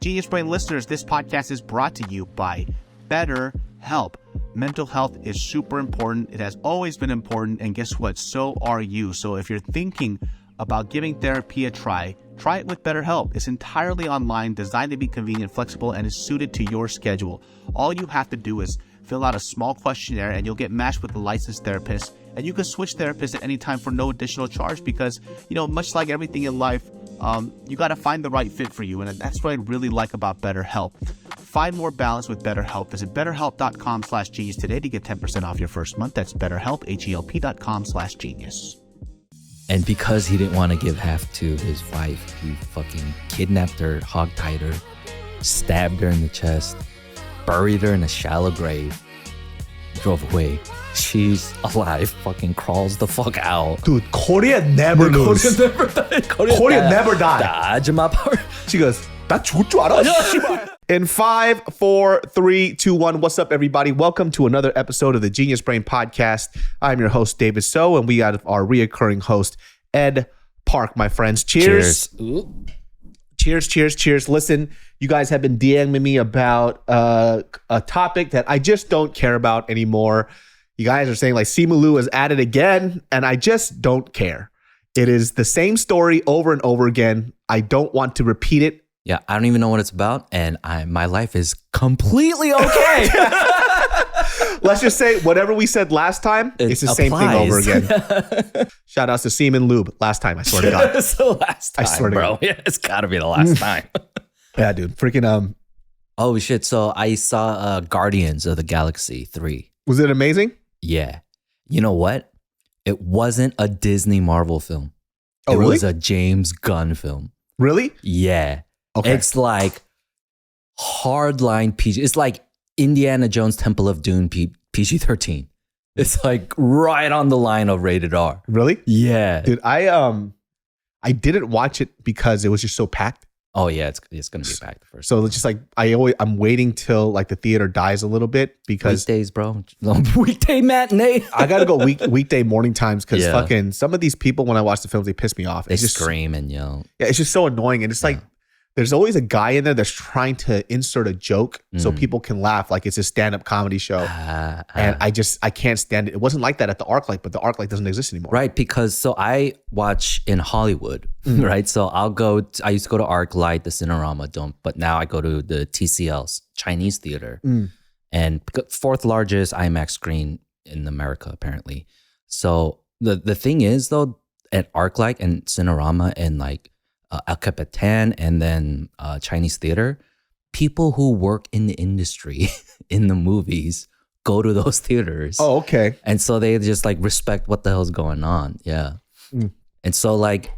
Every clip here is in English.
Genius Brain listeners, this podcast is brought to you by BetterHelp. Mental health is super important. It has always been important. And guess what? So are you. So if you're thinking about giving therapy a try it with BetterHelp. It's entirely online, designed to be convenient, flexible, and is suited to your schedule. All you have to do is fill out a small questionnaire and you'll get matched with a licensed therapist. And you can switch therapists at any time for no additional charge because, much like everything in life, you got to find the right fit for you. And that's what I really like about BetterHelp. Find more balance with BetterHelp. Visit BetterHelp.com/genius today to get 10% off your first month. That's BetterHelp, HELP.com/genius. And because he didn't want to give half to his wife, he fucking kidnapped her, hogtied her, stabbed her in the chest, buried her in a shallow grave, drove away. She's alive, fucking crawls the fuck out. Dude, Korea never lose. Korea never die. The Ahjumma power. She goes, 나 죽을 줄 알아? In 5, 4, 3, 2, 1. What's up, everybody? Welcome to another episode of the Genius Brain Podcast. I'm your host, David So, and we got our reoccurring host, Ed Park, my friends. Cheers. Cheers. Listen, you guys have been DMing me about a topic that I just don't care about anymore. You guys are saying like Simu Liu is at it again, and I just don't care. It is the same story over and over again. I don't want to repeat it. Yeah, I don't even know what it's about, and my life is completely okay. Let's just say whatever we said last time, it's the same thing over again. Shout outs to Seaman Lube. Last time, I swear to God. It's the last time, I swear to God. Yeah, it's got to be the last time. Yeah, dude. Freaking Oh shit! So I saw Guardians of the Galaxy 3. Was it amazing? Yeah. You know what? It wasn't a Disney Marvel film. Oh, it really? was a James Gunn film. Really? Yeah. Okay. It's like hardline PG. It's like Indiana Jones Temple of Doom PG-13. It's like right on the line of rated R. Really? Yeah. Dude, I didn't watch it because it was just so packed. Oh yeah, it's gonna be packed first. So it's just like I'm waiting till like the theater dies a little bit because weekdays, bro. Weekday matinee. I gotta go weekday morning times because fucking some of these people when I watch the films they piss me off. They just scream and yell. Yeah, it's just so annoying and it's like there's always a guy in there that's trying to insert a joke so people can laugh like it's a stand-up comedy show. And I can't stand it. It wasn't like that at the ArcLight, but the ArcLight doesn't exist anymore. Right, because so I watch in Hollywood, right? So I used to go to ArcLight, the Cinerama Dome, but now I go to the TCL's Chinese theater. And fourth largest IMAX screen in America, apparently. So the thing is though, at ArcLight and Cinerama and like El Capitan and then Chinese theater, people who work in the industry in the movies go to those theaters. Oh, okay. And so they just like respect what the hell's going on. Yeah. And so like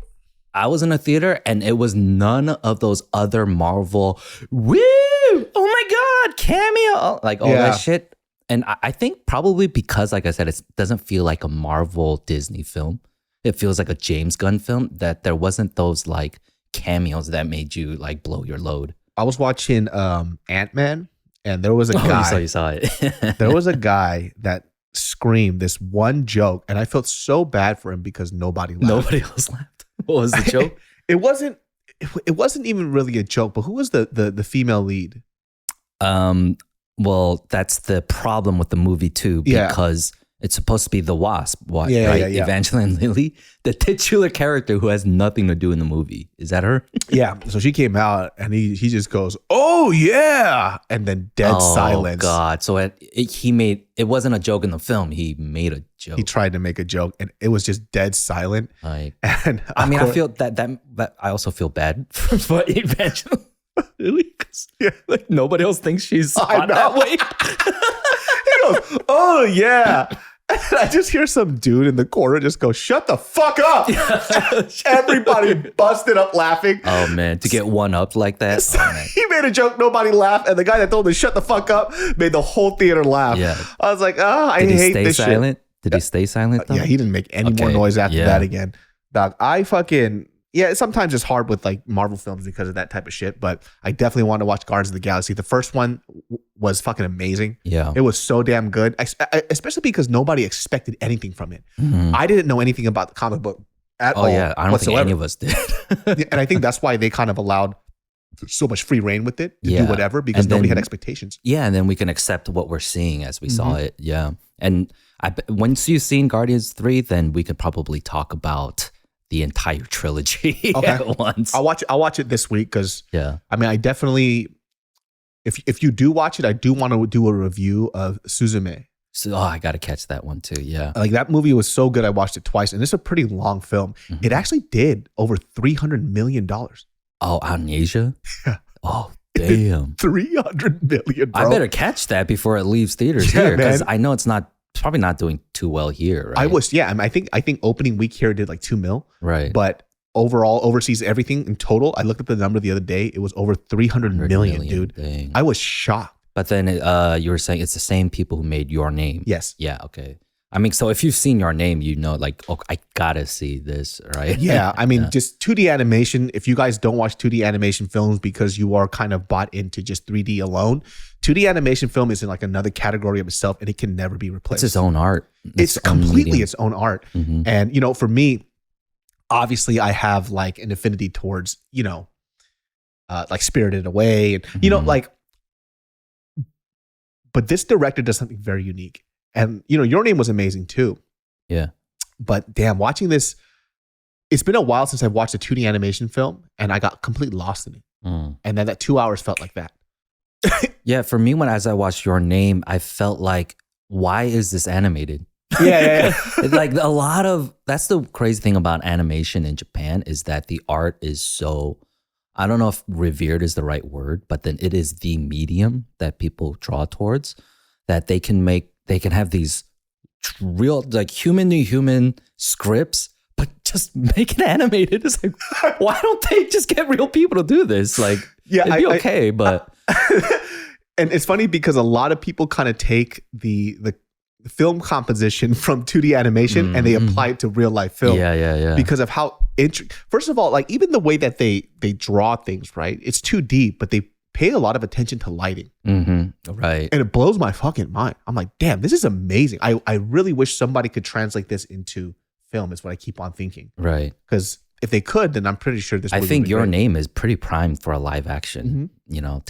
I was in a theater and it was none of those other Marvel, woo, oh my God, cameo, like all that shit. And I think probably because, like I said, it doesn't feel like a Marvel Disney film. It feels like a James Gunn film, that there wasn't those like cameos that made you like blow your load. I was watching Ant-Man and there was a guy. You saw it. There was a guy that screamed this one joke and I felt so bad for him because nobody laughed. Nobody else laughed. What was the joke? It wasn't even really a joke, but who was the female lead? Well, that's the problem with the movie too, because it's supposed to be the Wasp, right? Evangeline Lilly, the titular character who has nothing to do in the movie. Is that her? Yeah. So she came out and he just goes, "Oh yeah," and then dead silence. Oh God! So it wasn't a joke in the film. He made a joke. He tried to make a joke and it was just dead silent. Like, and I mean, I feel that I also feel bad for Evangeline Lilly because like nobody else thinks she's hot that way. He goes, "Oh yeah." And I just hear some dude in the corner just go, "Shut the fuck up." Everybody busted up laughing. Oh man, to get one up like that. He made a joke, nobody laughed. And the guy that told him to shut the fuck up made the whole theater laugh. Yeah. I was like, I hate this silent? shit. Did he stay silent though? Yeah, he didn't make any more noise after that again. Dog, sometimes it's hard with like Marvel films because of that type of shit, but I definitely want to watch Guardians of the Galaxy. The first one was fucking amazing. Yeah. It was so damn good, especially because nobody expected anything from it. I didn't know anything about the comic book at all. Oh yeah, I don't think any of us did. And I think that's why they kind of allowed so much free reign with it to do whatever because nobody had expectations. Yeah, and then we can accept what we're seeing as we saw it. Yeah, and once you've seen Guardians 3, then we could probably talk about the entire trilogy at once. I'll watch it this week because I mean, I definitely, if you do watch it, I do want to do a review of Suzume. So I got to catch that one too. Yeah, like that movie was so good. I watched it twice, and it's a pretty long film. It actually did over $300 million. Oh, out in Asia? Yeah. Oh, damn. 300 million, bro. I better catch that before it leaves theaters here because I know it's probably not doing too well here, right? I think opening week here did like 2 mil. Right. But overall, overseas, everything in total, I looked up the number the other day. It was over 300 million, dude. Dang. I was shocked. But then you were saying it's the same people who made Your Name. Yes. Yeah, okay. I mean, so if you've seen Your Name, you know, like, oh, I gotta see this, right? Yeah, I mean, just 2D animation. If you guys don't watch 2D animation films because you are kind of bought into just 3D alone, 2D animation film is in like another category of itself, and it can never be replaced. It's its own art. It's completely its own art. And, you know, for me, obviously I have like an affinity towards, you know, like Spirited Away and, you know, like, but this director does something very unique. And, you know, Your Name was amazing too. Yeah. But damn, watching this, it's been a while since I've watched a 2D animation film and I got completely lost in it. And then that 2 hours felt like that. Yeah, for me, as I watched Your Name, I felt like, why is this animated? Yeah. Like that's the crazy thing about animation in Japan is that the art is so, I don't know if revered is the right word, but then it is the medium that people draw towards, that they can have these real, like human to human scripts, but just make it animated. It's like, why don't they just get real people to do this? Like, it'd be okay, but. And it's funny because a lot of people kind of take the film composition from 2D animation and they apply it to real life film. Yeah. Because of how, first of all, like even the way that they draw things, right? It's 2D, but they pay a lot of attention to lighting. Right. And it blows my fucking mind. I'm like, damn, this is amazing. I really wish somebody could translate this into film is what I keep on thinking. Right. Because if they could, then I'm pretty sure this I think Your Name is pretty primed for a live action, you know,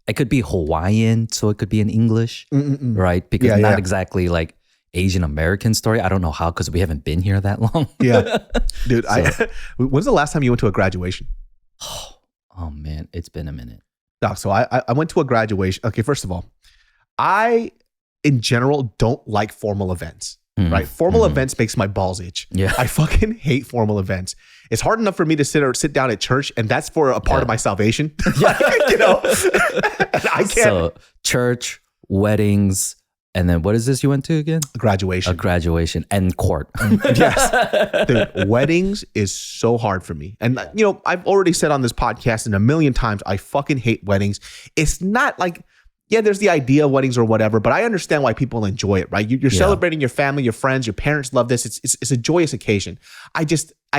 it could be Hawaiian, so it could be in English, right? Because not exactly like Asian American story. I don't know how, because we haven't been here that long. Yeah. Dude, when's the last time you went to a graduation? Oh man, it's been a minute. Doc, so I went to a graduation. Okay, first of all, I, in general, don't like formal events. Right? Formal events makes my balls itch. Yeah. I fucking hate formal events. It's hard enough for me to sit down at church, and that's for a part of my salvation. You know? I can't. So church, weddings, and then what is this you went to again? Graduation. A graduation and court. Yes. Dude, weddings is so hard for me. And, you know, I've already said on this podcast and a million times, I fucking hate weddings. It's not like, yeah, there's the idea of weddings or whatever, but I understand why people enjoy it, right? You're celebrating your family, your friends, your parents love this. It's a joyous occasion. I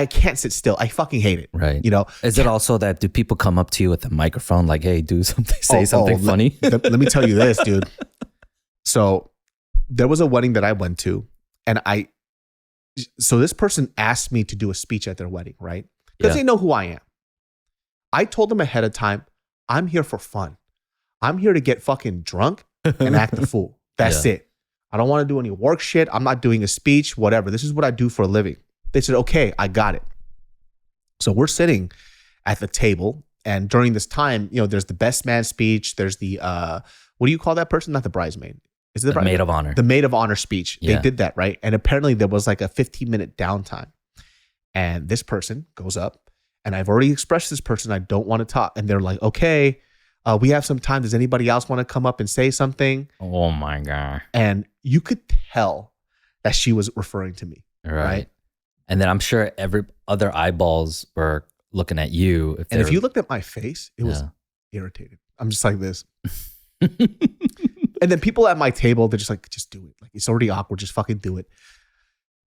can't sit still. I fucking hate it. Right. You know? Is it also that do people come up to you with a microphone like, hey, do something, say something funny? Let me tell you this, dude. So there was a wedding that I went to, and so this person asked me to do a speech at their wedding, right? Because they know who I am. I told them ahead of time, I'm here for fun. I'm here to get fucking drunk and act the fool. That's it. I don't want to do any work shit. I'm not doing a speech, whatever. This is what I do for a living. They said, okay, I got it. So we're sitting at the table. And during this time, you know, there's the best man speech. There's the, what do you call that person? Not the bridesmaid. Is it the maid of honor? The maid of honor speech. Yeah. They did that, right? And apparently there was like a 15-minute downtime. And this person goes up, and I've already expressed this person, I don't want to talk. And they're like, okay, we have some time. Does anybody else want to come up and say something? Oh my God. And you could tell that she was referring to me. Right. And then I'm sure every other eyeballs were looking at you. If you looked at my face, it was irritated. I'm just like this. And then people at my table, they're just like, just do it. Like, it's already awkward. Just fucking do it.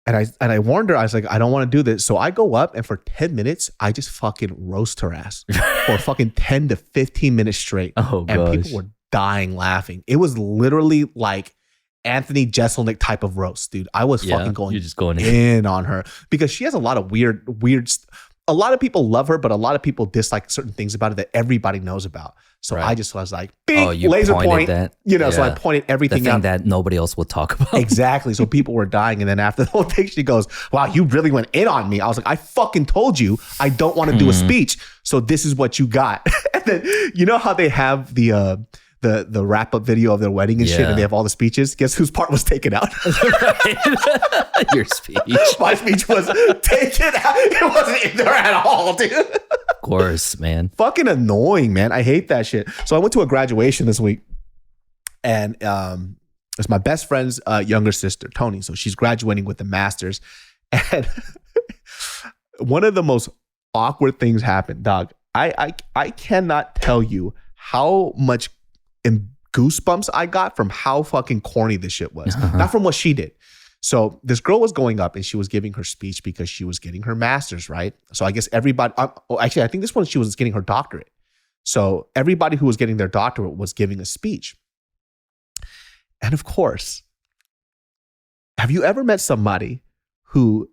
And I warned her, I was like, I don't want to do this. So I go up, and for 10 minutes, I just fucking roast her ass for fucking 10 to 15 minutes straight. Oh, and gosh. people were dying laughing. It was literally like Anthony Jeselnik type of roast, dude. I was fucking going you're just going in on her because she has a lot of weird. a lot of people love her, but a lot of people dislike certain things about it that everybody knows about. So I just was like, big laser point. That? So I pointed everything the thing out that nobody else will talk about. Exactly. So people were dying. And then after the whole thing, she goes, wow, you really went in on me. I was like, I fucking told you I don't want to do a speech. So this is what you got. And then you know how they have the wrap up video of their wedding and shit, and they have all the speeches. Guess whose part was taken out? Your speech. My speech was taken out. It wasn't in there at all, dude. Of course, man. Fucking annoying, man. I hate that shit. So I went to a graduation this week, and it's my best friend's younger sister, Tony. So she's graduating with the master's, and one of the most awkward things happened, dog. I cannot tell you how much goosebumps I got from how fucking corny this shit was. Not from what she did. So this girl was going up and she was giving her speech because she was getting her master's, right? So I guess everybody, actually, I think this one she was getting her doctorate. So everybody who was getting their doctorate was giving a speech. And of course, have you ever met somebody who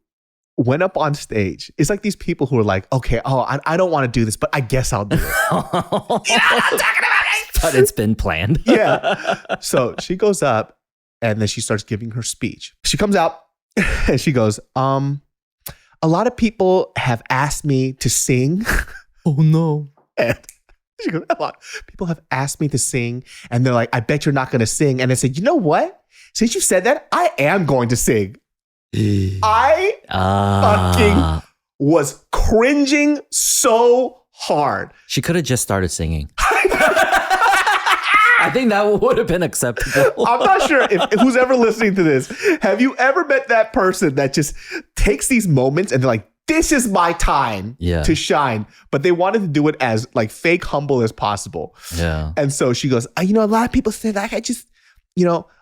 went up on stage? It's like these people who are like, okay, I don't want to do this, but I guess I'll do it. You know what I'm talking about, right? But it's been planned. Yeah. So she goes up and then she starts giving her speech. She comes out and she goes, a lot of people have asked me to sing. Oh no. And she goes, a lot of people have asked me to sing. And they're like, I bet you're not going to sing. And I said, you know what? Since you said that, I am going to sing. I fucking was cringing so hard. She could have just started singing. I think that would have been acceptable. I'm not sure if who's ever listening to this. Have you ever met that person that just takes these moments and they're like, this is my time to shine. But they wanted to do it as like fake humble as possible. Yeah. And so she goes, a lot of people say that I just,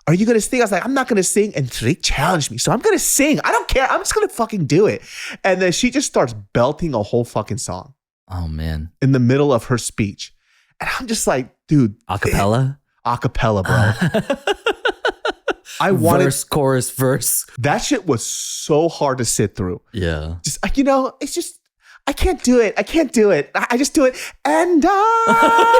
are you going to sing? I was like, I'm not going to sing. And they challenged me. So I'm going to sing. I don't care. I'm just going to fucking do it. And then she just starts belting a whole fucking song. Oh, man. In the middle of her speech. And I'm just like, dude. Acapella? Acapella, bro. I wanted verse, chorus, verse. That shit was so hard to sit through. Yeah. Just, it's just, I can't do it. I can't do it. I just do it. And I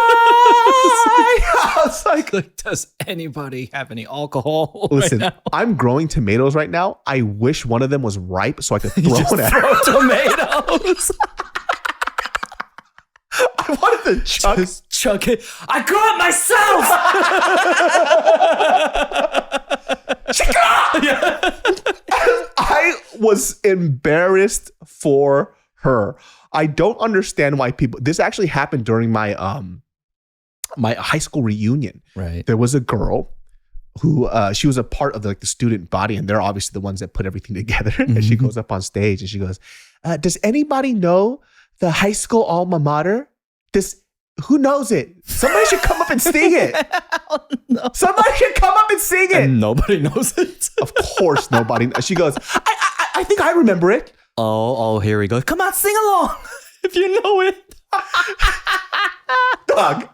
was like, does anybody have any alcohol? Listen, right now? I'm growing tomatoes right now. I wish one of them was ripe so I could throw it at her. Tomatoes. I wanted to chuck it. I grew it myself. I was embarrassed for her. I don't understand why people. This actually happened during my my high school reunion. Right. There was a girl who she was a part of the student body, and they're obviously the ones that put everything together. Mm-hmm. And she goes up on stage and she goes, "Does anybody know the high school alma mater? Who knows it? Somebody should come up and sing it. No. Somebody should come up and sing it." And nobody knows it. Of course, nobody. She goes, I think I remember it. Oh, here we go. Come on, sing along if you know it. Dog,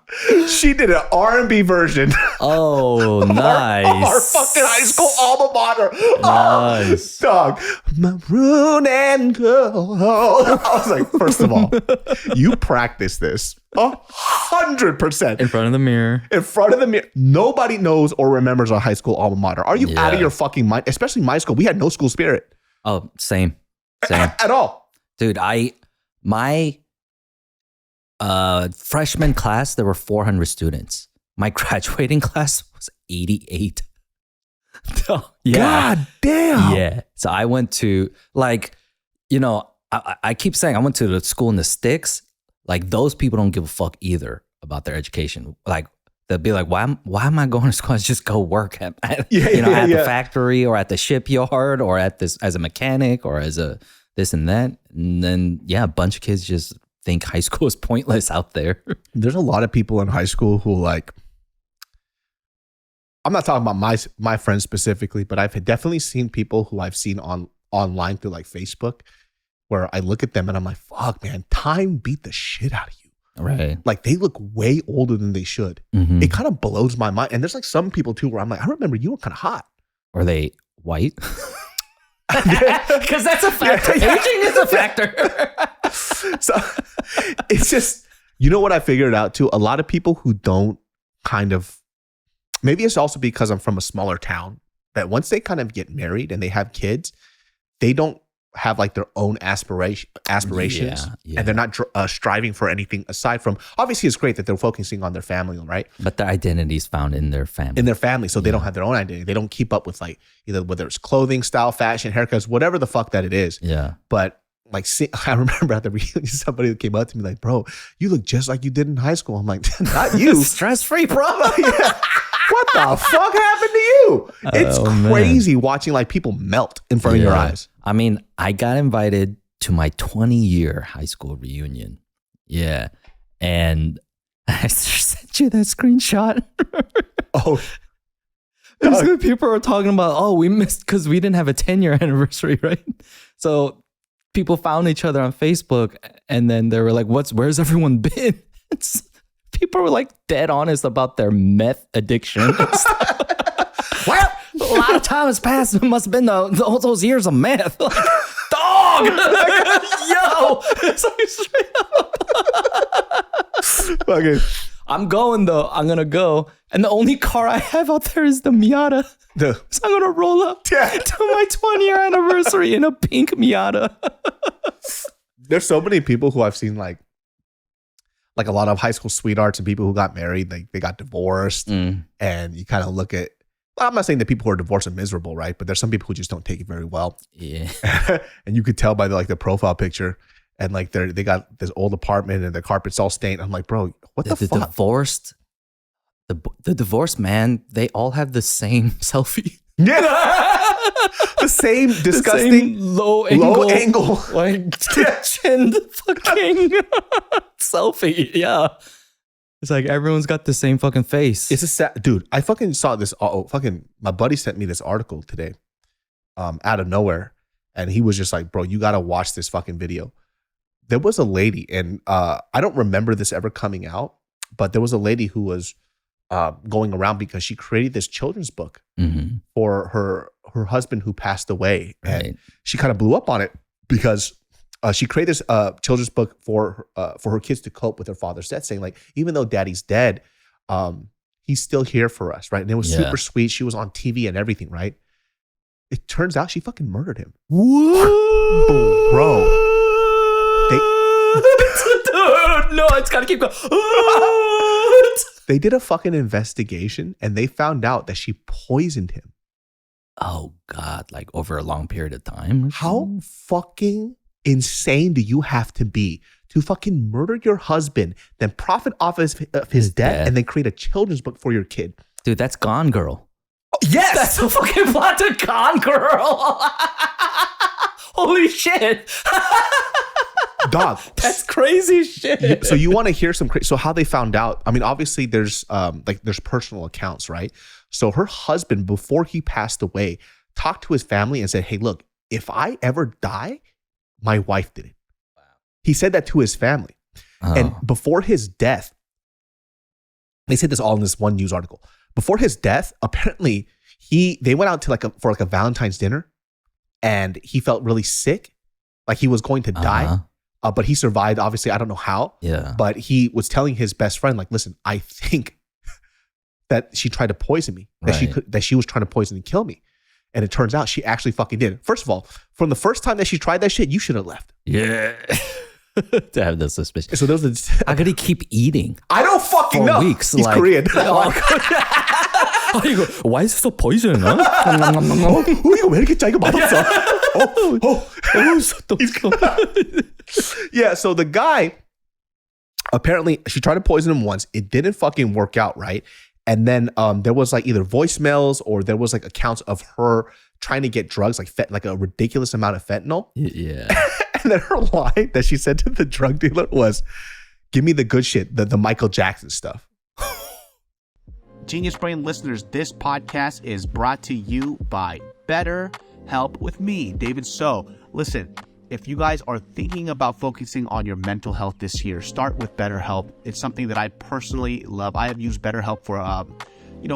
she did an R&B version. Oh, nice. Of our fucking high school alma mater. Nice. Oh, dog. Maroon and gold. I was like, first of all, you practice this 100%. In front of the mirror. In front of the mirror. Nobody knows or remembers our high school alma mater. Are you out of your fucking mind? Especially my school. We had no school spirit. Oh, same. At all. Dude, my freshman class, there were 400 students. My graduating class was 88. Yeah. God damn. Yeah. So I went to I keep saying I went to the school in the sticks. Like those people don't give a fuck either about their education. Like they'll be like, why am I going to school? I just go work at the factory or at the shipyard or at this as a mechanic or as a this and that. And then a bunch of kids just think high school is pointless out there. There's a lot of people in high school who like, I'm not talking about my friends specifically, but I've definitely seen people who I've seen online through like Facebook where I look at them and I'm like, fuck man, time beat the shit out of you. Right. Like they look way older than they should. Mm-hmm. It kind of blows my mind. And there's like some people too where I'm like, I remember you were kind of hot. Are they white? Because that's a factor. Aging is a factor. So it's just, you know what I figured out too? A lot of people who don't kind of, maybe it's also because I'm from a smaller town, that once they kind of get married and they have kids, they don't have like their own aspirations and they're not striving for anything aside from, obviously it's great that they're focusing on their family, right? But their identity is found in their family. So they don't have their own identity. They don't keep up with like either whether it's clothing, style, fashion, haircuts, whatever the fuck that it is. Yeah. But like, I remember at the reunion, somebody who came up to me like, bro, you look just like you did in high school. I'm like, not you. Stress-free, bro. Yeah. What the fuck happened to you? It's crazy watching like people melt in front of your eyes. I mean, I got invited to my 20-year high school reunion. Yeah. And I sent you that screenshot. Oh. People are talking about, we missed because we didn't have a 10-year anniversary, right? So people found each other on Facebook and then they were like, where's everyone been? People were like dead honest about their meth addiction. Well, a lot of time has passed. It must have been all those years of meth. Like, dog! Yo! It's like straight up. Okay. I'm going though. I'm going to go. And the only car I have out there is the Miata. So I'm going to roll up to my 20-year anniversary in a pink Miata. There's so many people who I've seen like a lot of high school sweethearts and people who got married, they got divorced. And you kind of look at, I'm not saying that people who are divorced are miserable, right? But there's some people who just don't take it very well. Yeah. And you could tell by the profile picture and like they got this old apartment and the carpet's all stained. I'm like, bro, what the fuck? The divorced man, they all have the same selfie. Yeah. The same disgusting the same low angle like chin fucking selfie. Yeah. It's like everyone's got the same fucking face. It's a sad dude. I fucking saw this. My buddy sent me this article today, out of nowhere, and he was just like, "Bro, you gotta watch this fucking video." There was a lady, and I don't remember this ever coming out, but there was a lady who was going around because she created this children's book for her husband who passed away, and she kind of blew up on it because she created this children's book for her kids to cope with their father's death, saying like, even though daddy's dead, he's still here for us, right? And it was super sweet. She was on TV and everything, right? It turns out she fucking murdered him. What? Bro. Dude, no, it's gotta keep going. They did a fucking investigation and they found out that she poisoned him. Oh God, like over a long period of time? How fucking insane do you have to be to fucking murder your husband, then profit off of his death, and then create a children's book for your kid? Dude, that's Gone Girl. Oh, yes! That's a fucking plot to Gone Girl. Holy shit. Dog. That's crazy shit. So you want to hear some crazy, so how they found out, I mean, obviously there's personal accounts, right? So her husband, before he passed away, talked to his family and said, hey, look, if I ever die, my wife did it. Wow. He said that to his family. Oh. And before his death, they said this all in this one news article. Before his death, apparently they went out to for a Valentine's dinner and he felt really sick. Like he was going to die. But he survived, obviously. I don't know how. Yeah. But he was telling his best friend, like, listen, I think that she tried to poison me. That she was trying to poison and kill me. And it turns out she actually fucking did. First of all, from the first time that she tried that shit, you should have left. Yeah. To have the suspicion. So those are how could he keep eating? I don't fucking for know. Weeks, He's Korean. Why is it so poison? Huh? Yeah, so the guy, apparently she tried to poison him once. It didn't fucking work out, right? And then there was like either voicemails or there was like accounts of her trying to get drugs, like a ridiculous amount of fentanyl. Yeah. And then her line that she said to the drug dealer was, give me the good shit, the Michael Jackson stuff. Genius Brain listeners, this podcast is brought to you by BetterHelp with me, David So. Listen, if you guys are thinking about focusing on your mental health this year, start with BetterHelp. It's something that I personally love. I have used BetterHelp for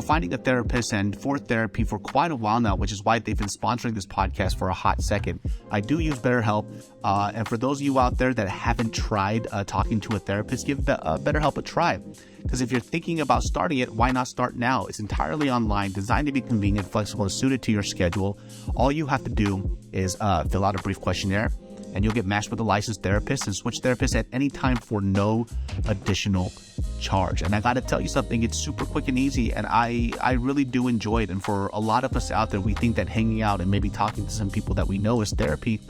finding a therapist and for therapy for quite a while now, which is why they've been sponsoring this podcast for a hot second. I do use BetterHelp. And for those of you out there that haven't tried talking to a therapist, give BetterHelp a try. Because if you're thinking about starting it, why not start now? It's entirely online, designed to be convenient, flexible, and suited to your schedule. All you have to do is fill out a brief questionnaire, and you'll get matched with a licensed therapist and switch therapists at any time for no additional charge. And I got to tell you something, it's super quick and easy, and I really do enjoy it. And for a lot of us out there, we think that hanging out and maybe talking to some people that we know is therapy.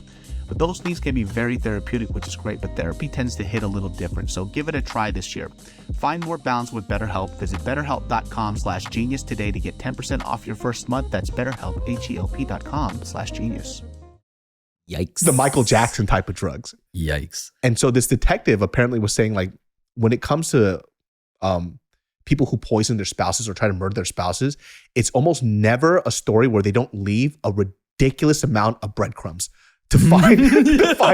But those things can be very therapeutic, which is great, but therapy tends to hit a little different. So give it a try this year. Find more balance with BetterHelp. Visit betterhelp.com/genius today to get 10% off your first month. That's BetterHelp, HELP.com/genius. Yikes. The Michael Jackson type of drugs. Yikes. And so this detective apparently was saying, like, when it comes to people who poison their spouses or try to murder their spouses, it's almost never a story where they don't leave a ridiculous amount of breadcrumbs to find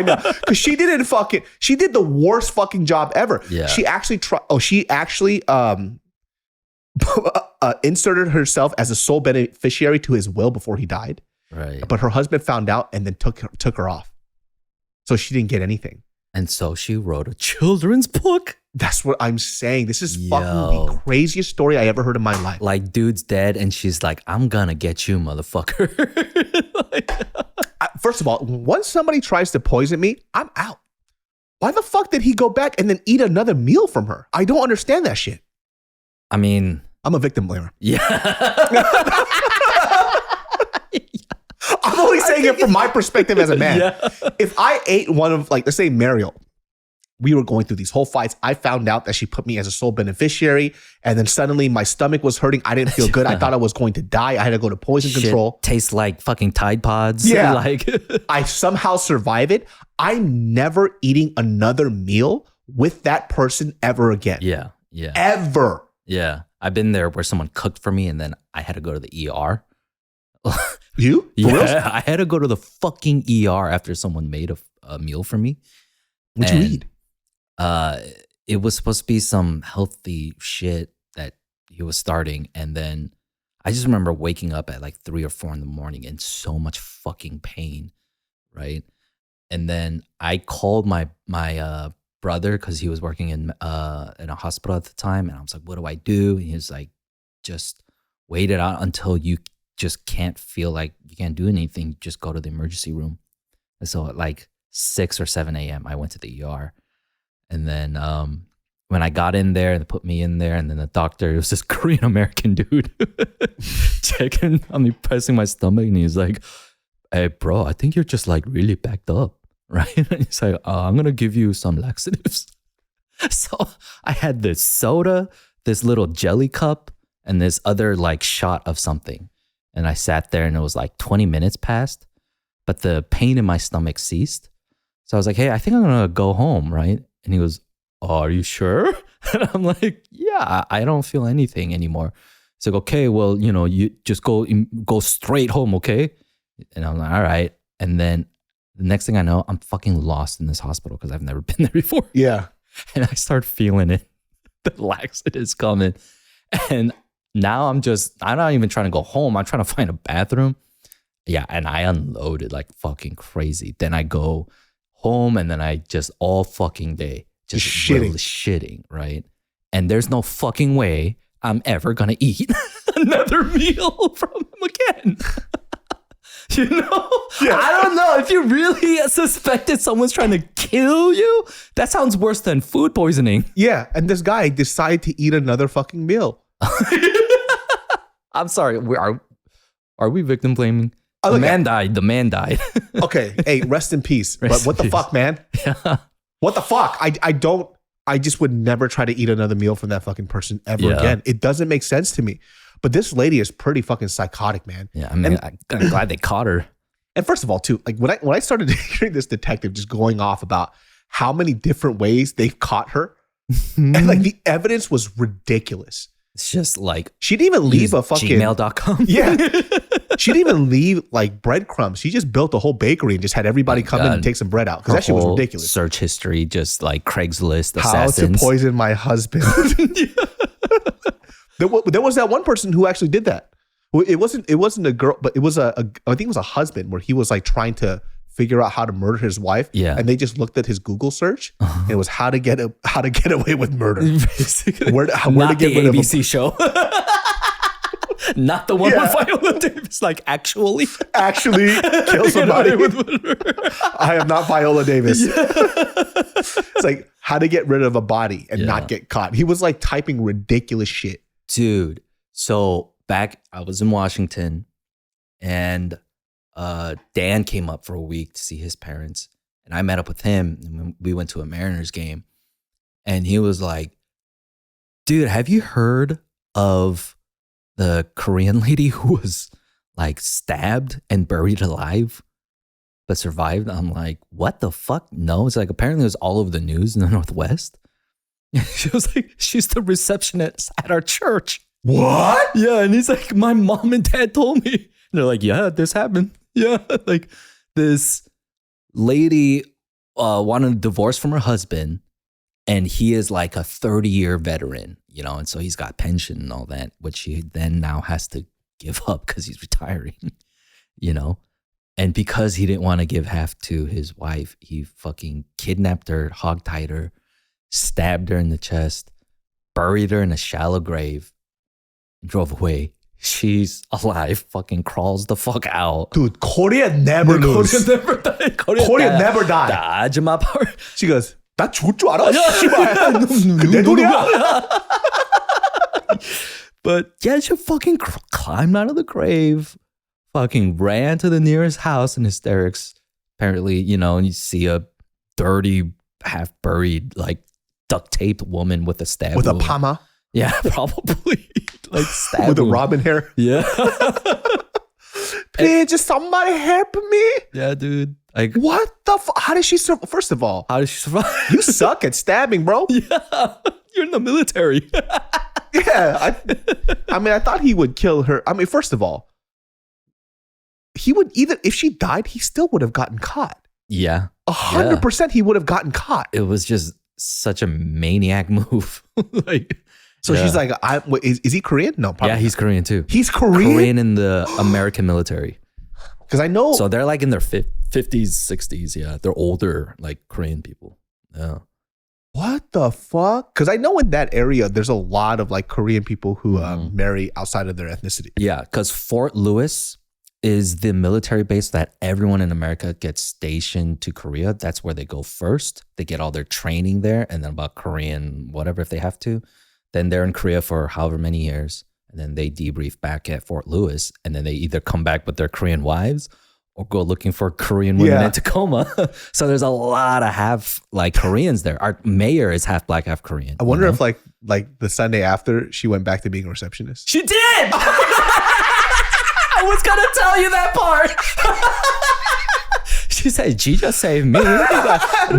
out. Because she did the worst fucking job ever. Yeah. She actually inserted herself as a sole beneficiary to his will before he died. Right. But her husband found out and then took her off. So she didn't get anything. And so she wrote a children's book. That's what I'm saying. This is fucking the craziest story I ever heard in my life. Like, dude's dead and she's like, I'm gonna get you, motherfucker. First of all, once somebody tries to poison me, I'm out. Why the fuck did he go back and then eat another meal from her? I don't understand that shit. I mean, I'm a victim blamer. Yeah. I'm only saying it from my perspective as a man. Yeah. If I ate one of, like, let's say Mariel, we were going through these whole fights. I found out that she put me as a sole beneficiary, and then suddenly my stomach was hurting. I didn't feel good. I thought I was going to die. I had to go to poison control. Tastes like fucking Tide Pods. Yeah. Like I somehow survive it. I'm never eating another meal with that person ever again. Yeah. Yeah. Ever. Yeah. I've been there where someone cooked for me and then I had to go to the ER. You? For yeah, real? I had to go to the fucking ER after someone made a meal for me. What'd you eat? It was supposed to be some healthy shit that he was starting. And then I just remember waking up at like 3 or 4 in the morning in so much fucking pain, right? And then I called my brother because he was working in a hospital at the time. And I was like, what do I do? And he was like, just wait it out until you just can't feel like you can't do anything. Just go to the emergency room. And so at like 6 or 7 a.m., I went to the ER. And then when I got in there, they put me in there, and then the doctor, it was this Korean American dude checking on me, pressing my stomach, and he's like, hey, bro, I think you're just like really backed up, right? And he's like, I'm going to give you some laxatives. So I had this soda, this little jelly cup, and this other like shot of something. And I sat there, and it was like 20 minutes passed, but the pain in my stomach ceased. So I was like, hey, I think I'm going to go home, right? And he goes, oh, are you sure? And I'm like, yeah, I don't feel anything anymore. He's like, okay, well, you just go straight home, okay? And I'm like, all right. And then the next thing I know, I'm fucking lost in this hospital because I've never been there before. Yeah. And I start feeling it. The laxative's coming. And now I'm not even trying to go home. I'm trying to find a bathroom. Yeah, and I unloaded like fucking crazy. Then I go home, and then I just all fucking day just shitting, right? And there's no fucking way I'm ever gonna eat another meal from him again. Yeah. I don't know. If you really suspected someone's trying to kill you, that sounds worse than food poisoning. Yeah, and this guy decided to eat another fucking meal. I'm sorry. Are we victim blaming? The man died. Okay. Hey, rest in peace. But what the fuck, man? Yeah. What the fuck? I just would never try to eat another meal from that fucking person ever again. It doesn't make sense to me. But this lady is pretty fucking psychotic, man. Yeah. I mean, I'm glad they caught her. And first of all, too, like when I started hearing this detective just going off about how many different ways they've caught her, and like the evidence was ridiculous. It's just like she didn't even leave a fucking gmail.com. Yeah. She didn't even leave like breadcrumbs. She just built a whole bakery and just had everybody come in and take some bread out. Because that shit was ridiculous. Search history, just like Craigslist assassins. How to poison my husband. There was that one person who actually did that. It wasn't a girl, but it was I think it was a husband where he was like trying to figure out how to murder his wife. Yeah. And they just looked at his Google search and it was how to get away with murder. Basically. Where Not to get the rid ABC show. Not the one with Viola Davis. Like, actually kill somebody. I am not Viola Davis. It's like how to get rid of a body and not get caught. He was like typing ridiculous shit. Dude, so back, I was in Washington and Dan came up for a week to see his parents. And I met up with him and we went to a Mariners game. And he was like, dude, have you heard of the Korean lady who was like stabbed and buried alive but survived? I'm like, what the fuck? No, it's like apparently it was all over the news in the Northwest. She was like, she's the receptionist at our church. What? Yeah, and he's like, my mom and dad told me. And they're like, yeah, this happened. Yeah, like this lady wanted a divorce from her husband, and he is like a 30-year veteran, you know, and so he's got pension and all that, which he then now has to give up because he's retiring, you know. And because he didn't want to give half to his wife, he fucking kidnapped her, hogtied her, stabbed her in the chest, buried her in a shallow grave, and drove away. She's alive, fucking crawls the fuck out. Dude, Korea never lose. Korea never died. Korea never died. The Ahjumma part. She goes, 나 죽을 줄 알아? 씨발. 내 돈이야. But yeah, she fucking climbed out of the grave, fucking ran to the nearest house in hysterics. Apparently, you know, and you see a dirty, half-buried, like duct-taped woman with a stab with wound. a pama? Yeah, probably. Like stab with wound. a robin hair? Yeah. Please, just somebody help me. Yeah, dude. Like, what the fuck? How did she survive? First of all, how did she survive? You suck at stabbing, bro. Yeah, you're in the military. Yeah, I mean, I thought he would kill her. I mean, first of all, he would either, if she died, he still would have gotten caught. Yeah. 100% he would have gotten caught. It was just such a maniac move. Like, so she's like, is he Korean? No, probably yeah, he's Korean too. He's Korean? Korean in the American military. Because I know. So they're like in their 50s, 60s. Yeah. They're older, like Korean people. Yeah. What the fuck? Because I know in that area, there's a lot of like Korean people who marry outside of their ethnicity. Yeah. Because Fort Lewis is the military base that everyone in America gets stationed to Korea. That's where they go first. They get all their training there and then about Korean, whatever, if they have to. Then they're in Korea for however many years. And then they debrief back at Fort Lewis. And then they either come back with their Korean wives or go looking for Korean women in Tacoma. So there's a lot of half like Koreans there. Our mayor is half black, half Korean. I wonder if like the Sunday after she went back to being a receptionist. She did! I was going to tell you that part. She said, Jesus saved me.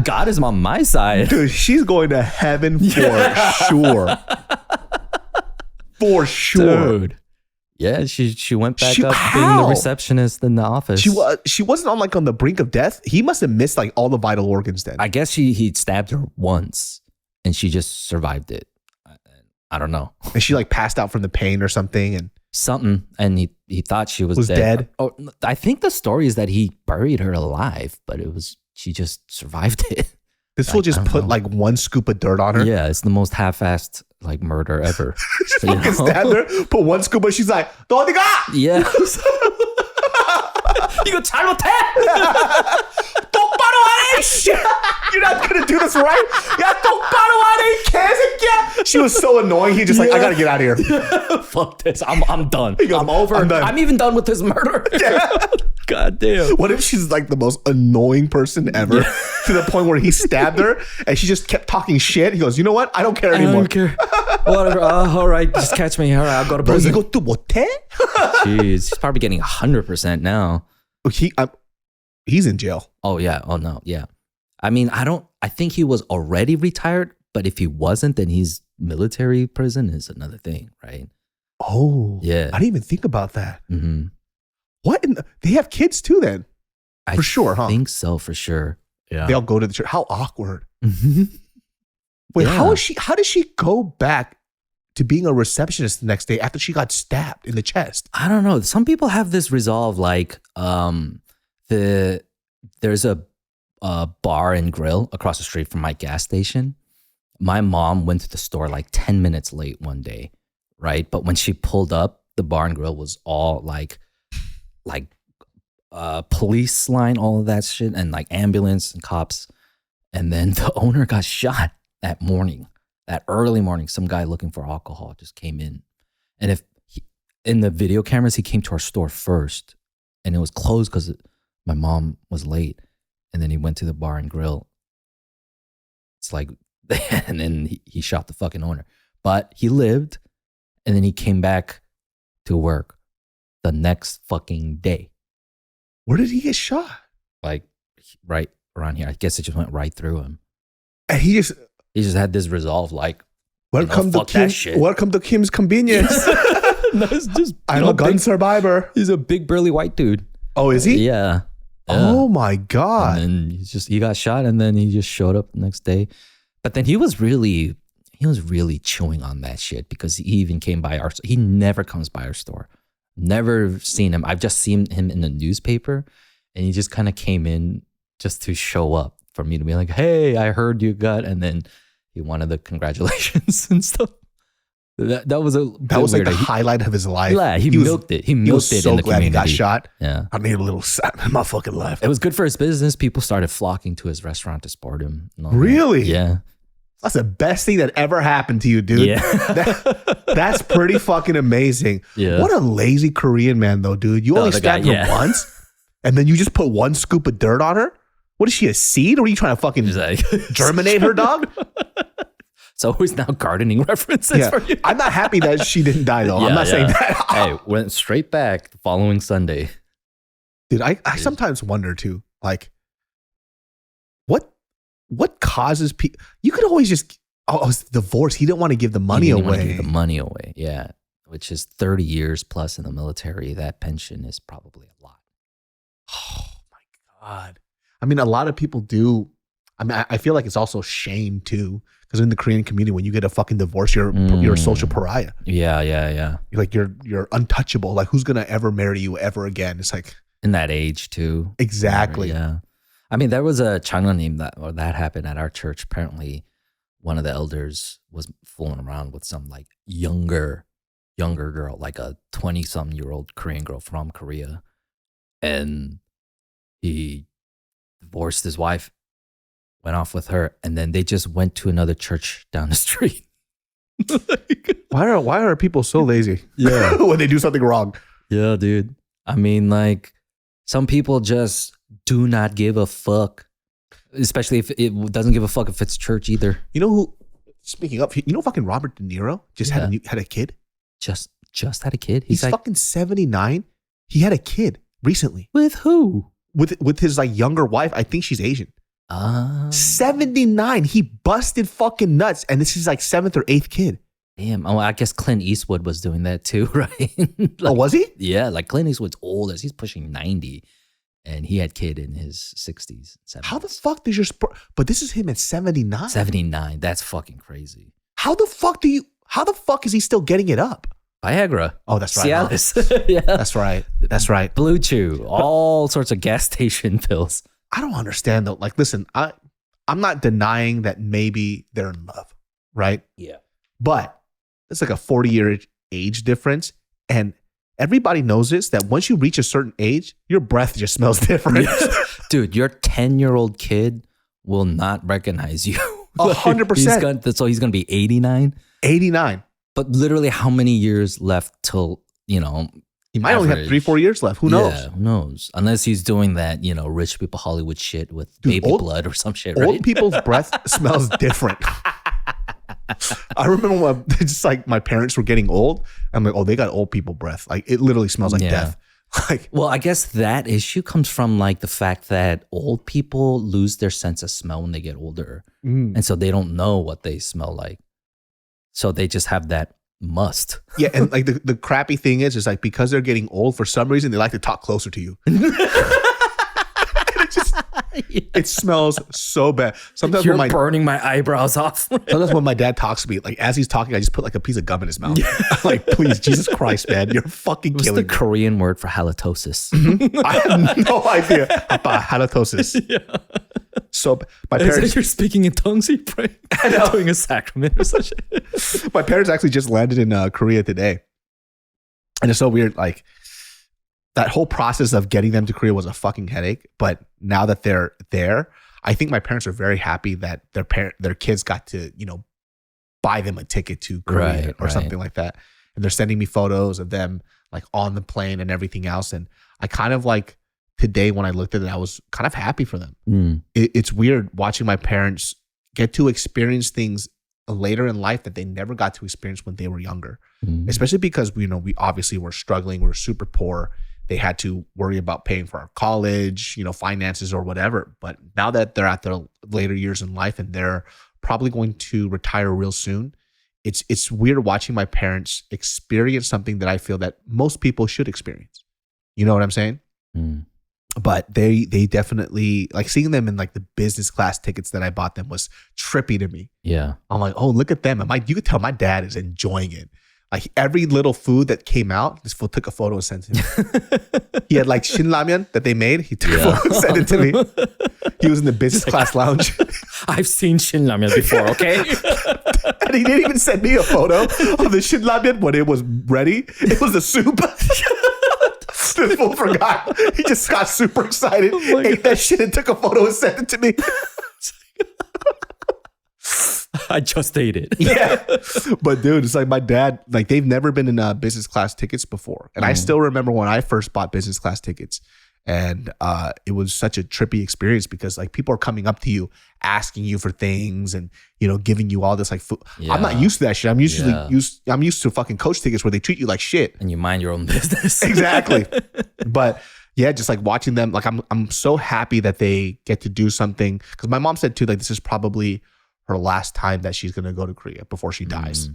God is on my side. Dude, she's going to heaven for sure. For sure. Dude. Yeah, she went back up being the receptionist in the office. She wasn't on the brink of death. He must have missed like all the vital organs then. I guess he stabbed her once and she just survived it. I don't know. And she like passed out from the pain or something and and he thought she was dead. Oh, I think the story is that he buried her alive, but she just survived it. This fool just put like one scoop of dirt on her. Yeah, it's the most half-assed like murder ever. She fucking stabbed her, put one scoop, and she's like, 너 어디 가? Yeah. 이거 잘못해? 똑바로 하래, shit. You're not gonna do this right? 야, 똑바로 하래, 개새끼야. She was so annoying. He just like, I gotta get out of here. Yeah. Fuck this. I'm done. Goes, I'm over. I'm done. I'm even done with this murder. Yeah. God damn. What if she's like the most annoying person ever to the point where he stabbed her and she just kept talking shit? He goes, you know what? I don't care anymore. I don't care. Whatever. All right. Just catch me. All right. I'll go to prison. 이것도 못해? Jeez. He's probably getting 100% now. He's in jail. Oh, yeah. Oh, no. Yeah. I mean, I think he was already retired, but if he wasn't, then he's military prison is another thing, right? Oh. Yeah. I didn't even think about that. Mm-hmm. What? They have kids too then? For sure, huh? I think so, for sure. Yeah. They all go to the church. How awkward. Mm-hmm. Wait, Yeah. how does she go back to being a receptionist the next day after she got stabbed in the chest? I don't know. Some people have this resolve, like there's a bar and grill across the street from my gas station. My mom went to the store like 10 minutes late one day, right? But when she pulled up, the bar and grill was all like police line, all of that shit, and like ambulance and cops. And then the owner got shot that early morning. Some guy looking for alcohol just came in. And in the video cameras, he came to our store first, and it was closed because my mom was late. And then he went to the bar and grill. It's like, and then he shot the fucking owner. But he lived, and then he came back to work the next fucking day. Where did he get shot? Like right around here. I guess it just went right through him. And he just had this resolve, like, welcome to Kim's Convenience. No, it's just, I'm a gun survivor. He's a big burly white dude. Oh, is he? Yeah. Oh my God. And then he got shot, and then he just showed up the next day. But then he was really chewing on that shit, because he even came by our store. He never comes by our store. Never seen him. I've just seen him in the newspaper, and he just kind of came in just to show up for me to be like, hey, I heard you got, and then he wanted the congratulations and stuff. That was like the highlight of his life. Yeah, he milked it. He milked it so in the glad community. He got shot. Yeah, I made a little sad in my fucking life. It was good for his business. People started flocking to his restaurant to support him. Really? Yeah. That's the best thing that ever happened to you, dude. Yeah. That's pretty fucking amazing. Yeah. What a lazy Korean man, though, dude. You only stabbed her once, and then you just put one scoop of dirt on her? What is she, a seed? Or are you trying to fucking germinate her, dog? It's always now gardening references for you. I'm not happy that she didn't die, though. I'm not saying that. Hey, went straight back the following Sunday. Dude, I sometimes wonder, too, like, what causes people? You could always just, it's divorce. He didn't want to give the money away. Yeah. Which is 30 years plus in the military. That pension is probably a lot. Oh, my God. I mean, a lot of people do. I mean, I feel like it's also shame, too. Because in the Korean community, when you get a fucking divorce, you're a social pariah. Yeah. You're like, you're untouchable. Like, who's going to ever marry you ever again? It's like. In that age, too. Exactly. Yeah. I mean, there was a Changnam that happened at our church. Apparently, one of the elders was fooling around with some like younger girl, like a 20-some-year-old Korean girl from Korea. And he divorced his wife, went off with her, and then they just went to another church down the street. Why are people so lazy? Yeah. When they do something wrong. Yeah, dude. I mean, like, some people just do not give a fuck, especially if it doesn't give a fuck if it's church either. You know who? Speaking of, fucking Robert De Niro just had a kid. Just had a kid. He's like, fucking 79. He had a kid recently. With who? With his like younger wife. I think she's Asian. 79. He busted fucking nuts, and this is like 7th or 8th kid. Damn. Oh, I guess Clint Eastwood was doing that too, right? Oh, was he? Yeah, like Clint Eastwood's old as he's pushing 90. And he had kid in his 60s, 70s. How the fuck does your but this is him at 79. 79. That's fucking crazy. How the fuck is he still getting it up? Viagra. Oh, that's right. Cialis. Yeah. That's right. Blue Chew. All sorts of gas station pills. I don't understand though. Like, listen, I'm not denying that maybe they're in love, right? Yeah. But it's like a 40-year age difference, and everybody knows this, that once you reach a certain age, your breath just smells different. Dude, your 10-year-old kid will not recognize you. 100%. So he's going to be 89? 89. But literally how many years left till, he might only have 3-4 years left. Who knows? Yeah, who knows? Unless he's doing that, rich people Hollywood shit with baby blood or some shit, right? Old people's breath smells different. I remember when just like my parents were getting old. I'm like, oh, they got old people breath. Like it literally smells like death. Like, well, I guess that issue comes from like the fact that old people lose their sense of smell when they get older, and so they don't know what they smell like. So they just have that must. Yeah, and like the crappy thing is like because they're getting old, for some reason they like to talk closer to you. It smells so bad. Sometimes You're when burning my eyebrows off. sometimes when my dad talks to me, like as he's talking, I just put like a piece of gum in his mouth. Like, please, Jesus Christ, man, you're fucking What's killing the me. Korean word for halitosis? I have no idea about halitosis. Yeah. So my Is that parents, you're speaking in tongues? You pray, doing a sacrament or such. my parents actually just landed in Korea today, and it's so weird. Like that whole process of getting them to Korea was a fucking headache. But now that they're there, I think my parents are very happy that their kids got to, buy them a ticket to Korea or something like that. And they're sending me photos of them like on the plane and everything else. And I kind of like today when I looked at it, I was kind of happy for them. It's weird watching my parents get to experience things later in life that they never got to experience when they were younger, especially because we obviously were struggling. We were super poor. They had to worry about paying for our college, finances or whatever. But now that they're at their later years in life and they're probably going to retire real soon, it's weird watching my parents experience something that I feel that most people should experience. You know what I'm saying? But they definitely, like, seeing them in like the business class tickets that I bought them was trippy to me. Yeah. I'm like, oh, look at them. And you could tell my dad is enjoying it. Like every little food that came out, this fool took a photo and sent it to me. He had like shin ramyeon that they made. He took a photo and sent it to me. He was in the business class lounge. I've seen shin ramyeon before, okay? And he didn't even send me a photo of the shin ramyeon when it was ready. It was the soup. This fool forgot. He just got super excited, ate that shit and took a photo and sent it to me. I just ate it. Yeah. But dude, it's like my dad, like they've never been in business class tickets before. And I still remember when I first bought business class tickets. And it was such a trippy experience because like people are coming up to you, asking you for things and, giving you all this like food. Yeah. I'm not used to that shit. I'm used to fucking coach tickets where they treat you like shit. And you mind your own business. Exactly. But yeah, just like watching them, like I'm so happy that they get to do something. Because my mom said too, like this is probably her last time that she's gonna go to Korea before she dies.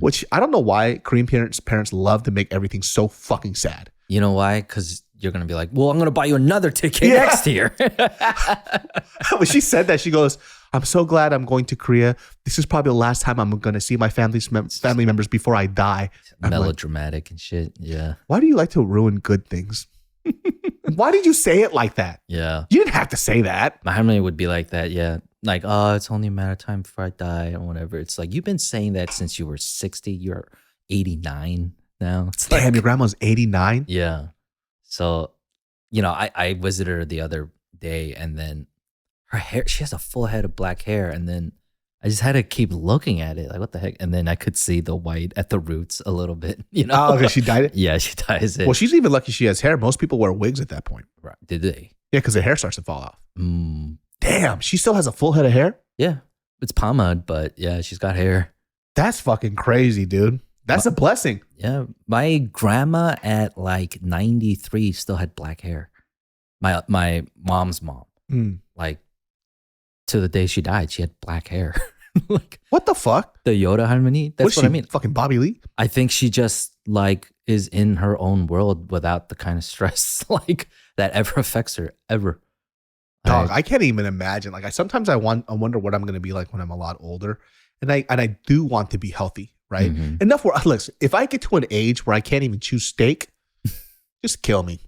Which I don't know why Korean parents love to make everything so fucking sad. You know why? Because you're going to be like, well, I'm going to buy you another ticket next year. When she said that, she goes, I'm so glad I'm going to Korea. This is probably the last time I'm going to see my family members before I die. Melodramatic and shit. Yeah. Why do you like to ruin good things? Why did you say it like that? Yeah. You didn't have to say that. My family would be like that. Yeah. Like, oh, it's only a matter of time before I die or whatever. It's like, you've been saying that since you were 60. You're 89 now. It's Damn, like, your grandma's 89? Yeah. So, I visited her the other day and then her hair, she has a full head of black hair. And then I just had to keep looking at it. Like, what the heck? And then I could see the white at the roots a little bit, Oh, okay. She dyed it? Yeah, she dyes it. Well, she's even lucky she has hair. Most people wear wigs at that point. Right. Did they? Yeah, because the hair starts to fall off. Damn, she still has a full head of hair? Yeah. It's pomade, but yeah, she's got hair. That's fucking crazy, dude. That's a blessing. Yeah. My grandma at like 93 still had black hair. My mom's mom. Like to the day she died, she had black hair. Like what the fuck? The Yoda harmony. That's what I mean. Fucking Bobby Lee? I think she just like is in her own world without the kind of stress like that ever affects her ever. Dog, I can't even imagine. Like I wonder what I'm gonna be like when I'm a lot older. And I do want to be healthy, right? Enough where listen, if I get to an age where I can't even choose steak, just kill me.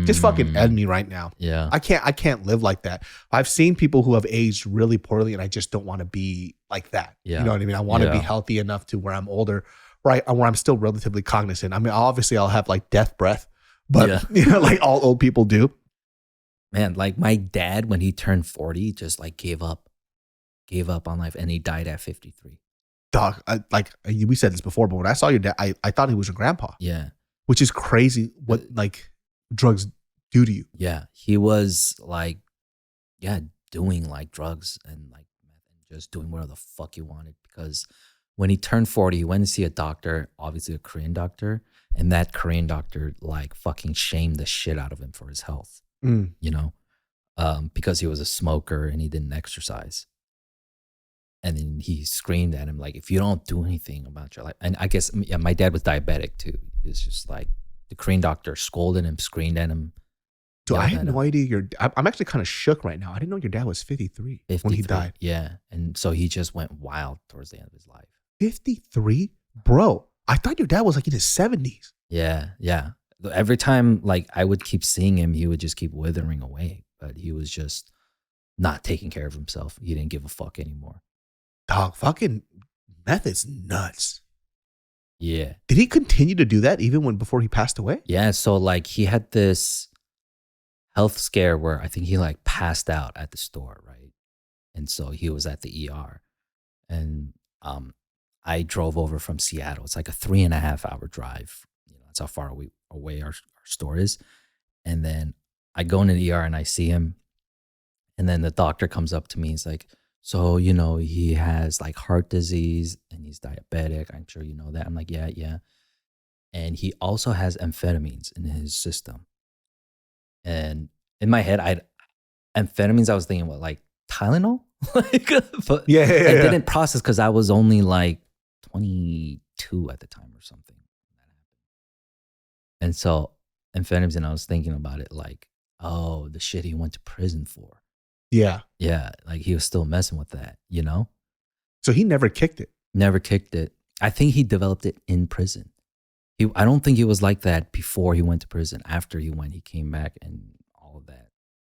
Just fucking end me right now. Yeah. I can't live like that. I've seen people who have aged really poorly and I just don't want to be like that. Yeah. You know what I mean? I want to be healthy enough to where I'm older, right? Where I'm still relatively cognizant. I mean, obviously I'll have like death breath, but like all old people do. Man, like my dad, when he turned 40, just like gave up on life and he died at 53. Dog, we said this before, but when I saw your dad, I thought he was your grandpa. Yeah. Which is crazy what like drugs do to you. Yeah. He was like, doing like drugs and like just doing whatever the fuck he wanted. Because when he turned 40, he went to see a doctor, obviously a Korean doctor. And that Korean doctor like fucking shamed the shit out of him for his health, because he was a smoker and he didn't exercise. And then he screamed at him like, if you don't do anything about your life. And I guess my dad was diabetic too. He was just like, the Korean doctor scolded him, screamed at him. So I had no idea I'm actually kind of shook right now. I didn't know your dad was 53 when he died. Yeah. And so he just went wild towards the end of his life. 53? Bro, I thought your dad was like in his 70s. Yeah. Yeah. Every time like I would keep seeing him, he would just keep withering away. But he was just not taking care of himself. He didn't give a fuck anymore. Dog, fucking meth is nuts. Yeah. Did he continue to do that even before he passed away? Yeah. So like he had this health scare where I think he like passed out at the store, right? And so he was at the ER. And I drove over from Seattle. It's like a 3.5 hour drive. You know, that's how far away our store is. And then I go in the ER and I see him. And then the doctor comes up to me. He's like, so, you know, he has like heart disease and he's diabetic. I'm sure you know that. I'm like, yeah. And he also has amphetamines in his system. And in my head, amphetamines, I was thinking, what, like Tylenol? But yeah. didn't process because I was only like 22 at the time or something. And so amphetamines, and I was thinking about it like, oh, the shit he went to prison for. Yeah. Yeah, like he was still messing with that, you know? So he never kicked it. Never kicked it. I think he developed it in prison. I don't think he was like that before he went to prison. After he went, he came back and all of that,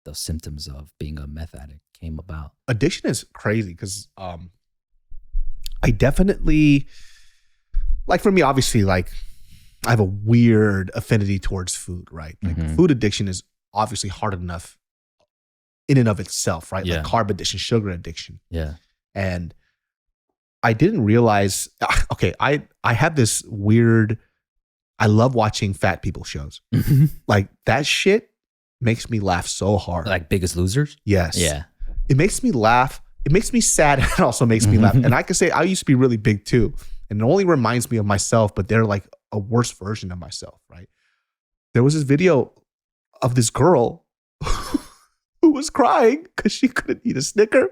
those symptoms of being a meth addict came about. Addiction is crazy because I definitely, like for me, obviously, like I have a weird affinity towards food, right? Like food addiction is obviously hard enough in and of itself, right? Yeah. Like carb addiction, sugar addiction. Yeah. And I didn't realize, okay, I have this weird, I love watching fat people shows. Like that shit makes me laugh so hard. Like Biggest Losers? Yes. Yeah. It makes me laugh. It makes me sad. It also makes me laugh. And I can say I used to be really big too. And it only reminds me of myself, but they're like a worse version of myself, right? There was this video of this girl who was crying because she couldn't eat a Snicker.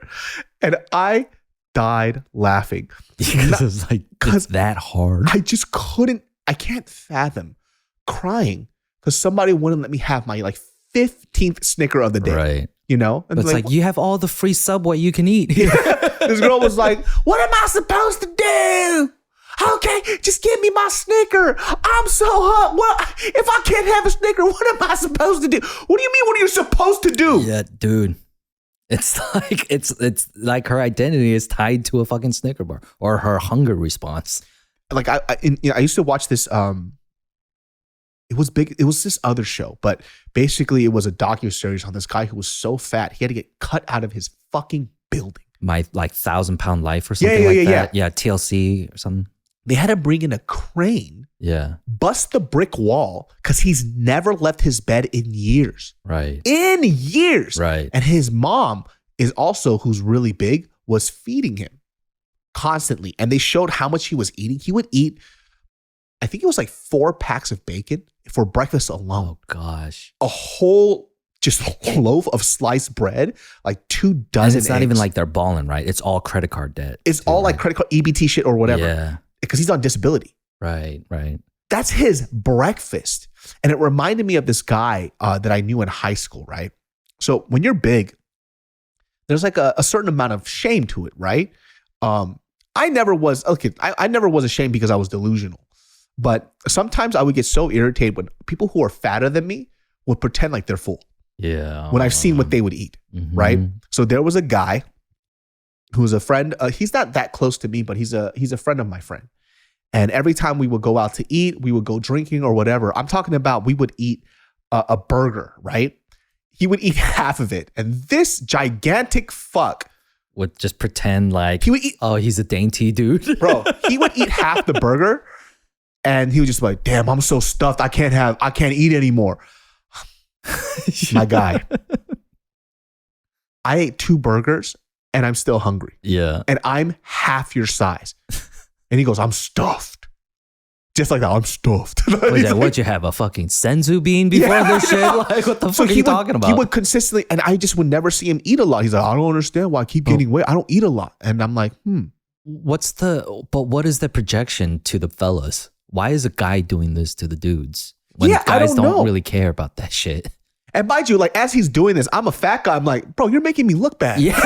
And I died laughing. Because it's like, it's that hard. I just I can't fathom crying because somebody wouldn't let me have my like 15th Snicker of the day. Right. You know? And but it's like you have all the free Subway you can eat. This girl was like, what am I supposed to do? Okay, just give me my Snicker. I'm so hot. What if I can't have a Snicker? What am I supposed to do? What do you mean? What are you supposed to do? Yeah, dude. It's like her identity is tied to a fucking Snicker bar or her hunger response. Like I used to watch this. It was big. It was this other show, but basically it was a docuseries on this guy who was so fat he had to get cut out of his fucking building. My like 1,000-pound life or something like that. Yeah, TLC or something. They had to bring in a crane. Yeah. Bust the brick wall because he's never left his bed in years. Right. In years. Right. And his mom is also, who's really big, was feeding him constantly. And they showed how much he was eating. He would eat, I think it was like 4 packs of bacon for breakfast alone. Oh, gosh. A whole just loaf of sliced bread, like 2 dozen And it's not eggs. even like they're balling, right? It's all credit card debt. It's all like credit card, EBT shit or whatever. Yeah. Because he's on disability. Right. That's his breakfast. And it reminded me of this guy that I knew in high school, right? So when you're big, there's like a certain amount of shame to it, right? I never was ashamed because I was delusional. But sometimes I would get so irritated when people who are fatter than me would pretend like they're full. Yeah. When I've seen what they would eat, right? So there was a guy who's a friend. He's not that close to me, but he's a friend of my friend. And every time we would go out to eat, we would go drinking or whatever. I'm talking about we would eat a burger, right? He would eat half of it. And this gigantic fuck would just pretend like, he would eat, oh, he's a dainty dude. Bro, he would eat half the burger and he would just be like, damn, I'm so stuffed. I can't eat anymore. My guy. I ate 2 burgers and I'm still hungry. Yeah. And I'm half your size. And he goes, I'm stuffed. Just like that, I'm stuffed. What'd you have, a fucking senzu bean before this shit? Like, what the fuck are you talking about? He would consistently, and I just would never see him eat a lot. He's like, I don't understand why I keep gaining weight. I don't eat a lot. And I'm like, what is the projection to the fellas? Why is a guy doing this to the dudes? When guys don't really care about that shit. And mind you, like as he's doing this, I'm a fat guy. I'm like, bro, you're making me look bad. Yeah.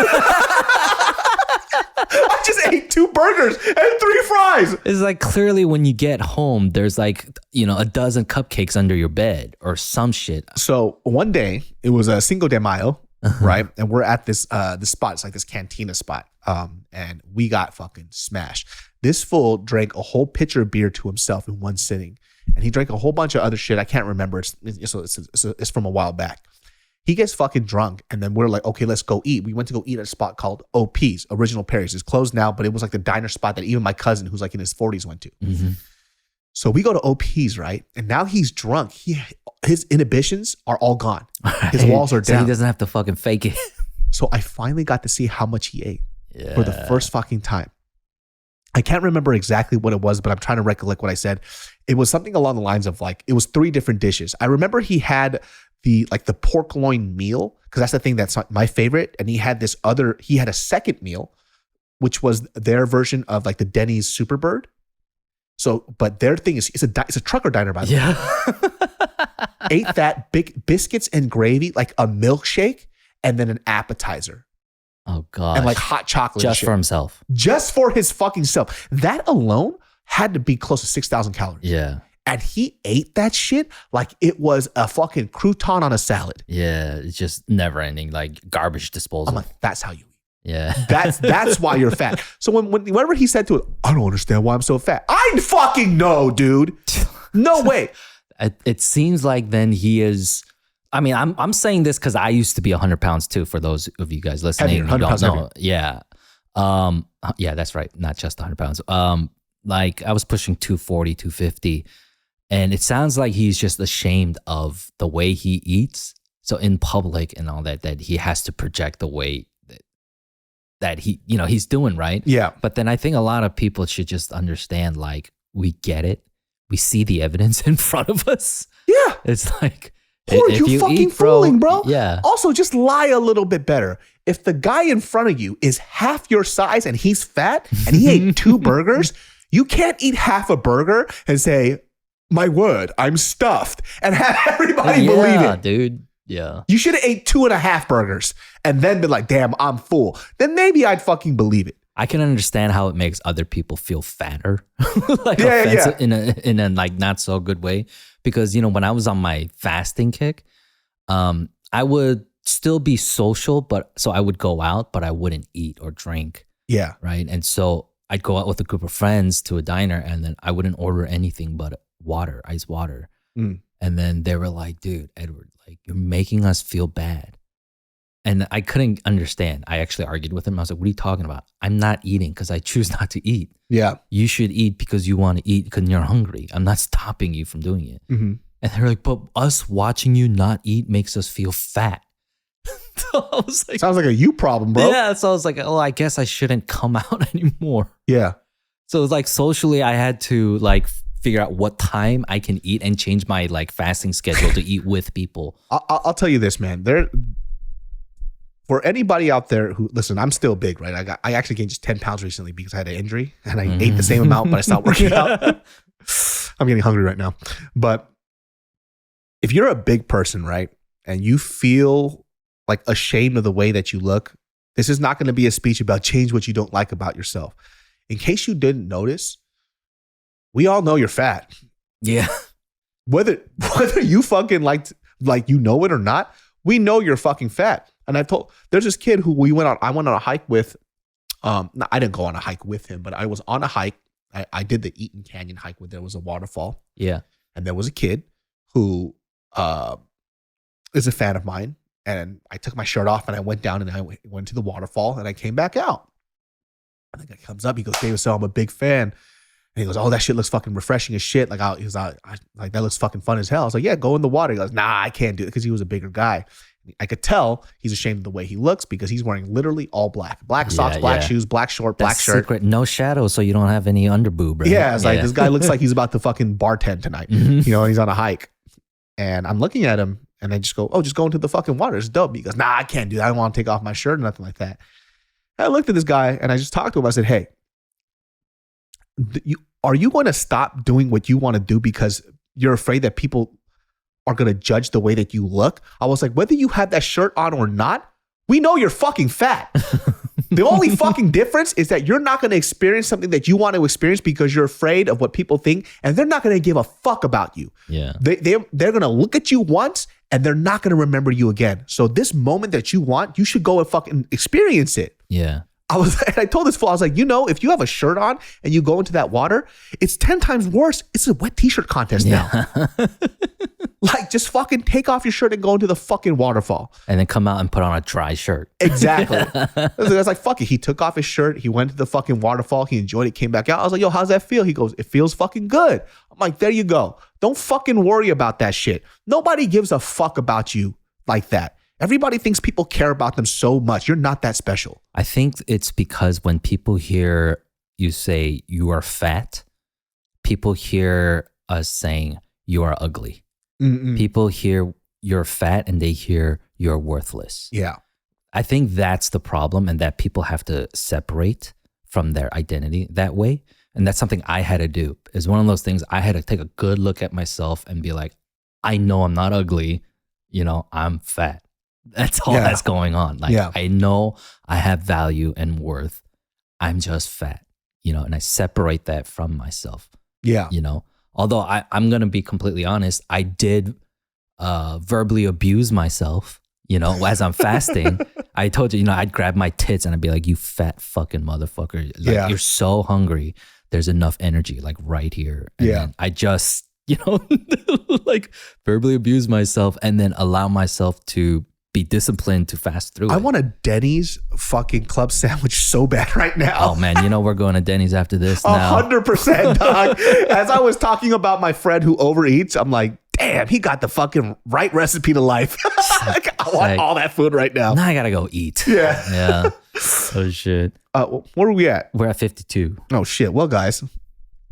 I just ate 2 burgers and 3 fries. It's like clearly when you get home, there's like, a dozen cupcakes under your bed or some shit. So one day, it was a Cinco de Mayo, right? And we're at this spot. It's like this cantina spot. And we got fucking smashed. This fool drank a whole pitcher of beer to himself in one sitting. And he drank a whole bunch of other shit. I can't remember. It's from a while back. He gets fucking drunk, and then we're like, okay, let's go eat. We went to go eat at a spot called OP's, Original Perry's. It's closed now, but it was like the diner spot that even my cousin, who's like in his 40s, went to. Mm-hmm. So we go to OP's, right? And now he's drunk. His inhibitions are all gone. His walls are down. So he doesn't have to fucking fake it. So I finally got to see how much he ate for the first fucking time. I can't remember exactly what it was, but I'm trying to recollect what I said. It was something along the lines of like, it was 3 different dishes. I remember he had the pork loin meal, because that's the thing that's my favorite. And he had a second meal, which was their version of like the Denny's Superbird. So, but their thing is, it's a trucker diner, by the way. Ate that, big biscuits and gravy, like a milkshake, and then an appetizer. Oh God. And like hot chocolate. Just for himself. Just for his fucking self. That alone had to be close to 6,000 calories. Yeah. And he ate that shit like it was a fucking crouton on a salad. Yeah. It's just never ending, like garbage disposal. I'm like, that's how you eat. Yeah. That's why you're fat. So whenever he said to it, I don't understand why I'm so fat. I fucking know, dude. No way. It seems like then he is. I mean, I'm saying this because I used to be 100 pounds too. For those of you guys listening, who don't know, yeah, yeah, that's right. Not just 100 pounds. Like I was pushing 240, 250, and it sounds like he's just ashamed of the way he eats. So in public and all that he has to project the way that he, he's doing, right? Yeah. But then I think a lot of people should just understand, like, we get it. We see the evidence in front of us. Yeah. It's like, who are you fucking fooling, bro? Yeah. Also, just lie a little bit better. If the guy in front of you is half your size and he's fat and he ate 2 burgers, you can't eat half a burger and say, my word, I'm stuffed, and have everybody believe it. Dude. Yeah. You should have ate 2.5 burgers and then been like, damn, I'm full. Then maybe I'd fucking believe it. I can understand how it makes other people feel fatter, like offensive in a like not so good way. Because when I was on my fasting kick, I would still be social, so I would go out, but I wouldn't eat or drink. Yeah. Right. And so I'd go out with a group of friends to a diner, and then I wouldn't order anything but water, ice water. Mm. And then they were like, dude, Edward, like you're making us feel bad. And I couldn't understand. I actually argued with him. I was like, what are you talking about? I'm not eating because I choose not to eat. Yeah. You should eat because you want to eat because you're hungry. I'm not stopping you from doing it. Mm-hmm. And they're like, but us watching you not eat makes us feel fat. So I was like, sounds like a you problem, bro. Yeah. So I was like, oh, I guess I shouldn't come out anymore. Yeah. So it's like socially, I had to like figure out what time I can eat and change my like fasting schedule to eat with people. I'll tell you this, man. For anybody out there who, listen, I'm still big, right? I actually gained just 10 pounds recently because I had an injury and I ate the same amount, but I stopped working out. I'm getting hungry right now. But if you're a big person, right, and you feel like ashamed of the way that you look, this is not going to be a speech about change what you don't like about yourself. In case you didn't notice, we all know you're fat. Yeah. Whether you fucking like you know it or not, we know you're fucking fat. And there's this kid who I went on a hike with. I didn't go on a hike with him, but I was on a hike. I did the Eaton Canyon hike where there was a waterfall. Yeah. And there was a kid who is a fan of mine. And I took my shirt off and I went down and I went to the waterfall and I came back out. And the guy comes up, he goes, David, so I'm a big fan. And he goes, oh, that shit looks fucking refreshing as shit. Like, like that looks fucking fun as hell. I was like, yeah, go in the water. He goes, nah, I can't do it, because he was a bigger guy. I could tell he's ashamed of the way he looks because he's wearing literally all black. Black socks, black shoes, black short, black shirt. Secret, no shadow, so you don't have any underboob, right? Yeah, it's like, this guy looks like he's about to fucking bartend tonight. And he's on a hike. And I'm looking at him and I just go, oh, just go into the fucking water. It's dope. He goes, nah, I can't do that. I don't want to take off my shirt or nothing like that. And I looked at this guy and I just talked to him. I said, hey, are you going to stop doing what you want to do because you're afraid that people are going to judge the way that you look. I was like, whether you have that shirt on or not, we know you're fucking fat. The only fucking difference is that you're not going to experience something that you want to experience because you're afraid of what people think, and they're not going to give a fuck about you. Yeah. They're going to look at you once and they're not going to remember you again. So this moment that you want, you should go and fucking experience it. Yeah. I told this fool, I was like, if you have a shirt on and you go into that water, it's 10 times worse. It's a wet t-shirt contest now. Like, just fucking take off your shirt and go into the fucking waterfall. And then come out and put on a dry shirt. Exactly. I was like, fuck it. He took off his shirt. He went to the fucking waterfall. He enjoyed it, came back out. I was like, yo, how's that feel? He goes, it feels fucking good. I'm like, there you go. Don't fucking worry about that shit. Nobody gives a fuck about you like that. Everybody thinks people care about them so much. You're not that special. I think it's because when people hear you say you are fat, people hear us saying you are ugly. Mm-mm. People hear you're fat and they hear you're worthless. Yeah. I think that's the problem, and that people have to separate from their identity that way. And that's something I had to do. It's one of those things I had to take a good look at myself and be like, I know I'm not ugly. I'm fat. That's all that's going on. Like, I know I have value and worth. I'm just fat, and I separate that from myself. Yeah. Although I'm going to be completely honest, I did verbally abuse myself, as I'm fasting. I told you, I'd grab my tits and I'd be like, you fat fucking motherfucker. Like, you're so hungry. There's enough energy like right here. And then I just, like verbally abuse myself and then allow myself to be disciplined to fast through it. I want a Denny's fucking club sandwich so bad right now. Oh man, we're going to Denny's after this now. 100%, dog. As I was talking about my friend who overeats, I'm like, damn, he got the fucking right recipe to life. I want all that food right now. Now I gotta go eat. Yeah. Yeah. Oh shit. Where are we at? We're at 52. Oh shit. Well, guys,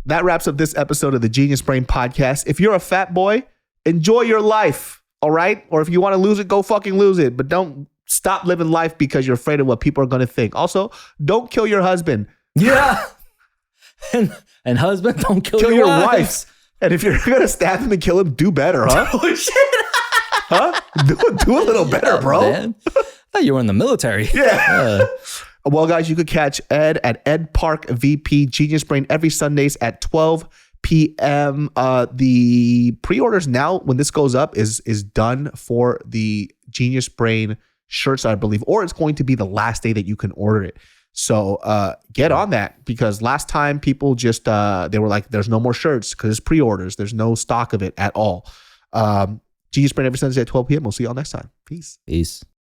that wraps up this episode of the Genius Brain Podcast. If you're a fat boy, enjoy your life. All right? Or if you want to lose it, go fucking lose it. But don't stop living life because you're afraid of what people are going to think. Also, don't kill your husband. Yeah. And husband, don't kill your wife. And if you're going to stab him and kill him, do better, huh? Oh, shit. Huh? Do a little better, bro. Man. I thought you were in the military. Yeah. Well, guys, you could catch Ed at Ed Park VP Genius Brain every Sundays at 12 p.m. The pre-orders now, when this goes up, is done for the Genius Brain shirts, I believe, or it's going to be the last day that you can order it. So get on that, because last time people just they were like, there's no more shirts because it's pre-orders. There's no stock of it at all. Genius Brain every Sunday at 12 p.m. We'll see y'all next time. Peace.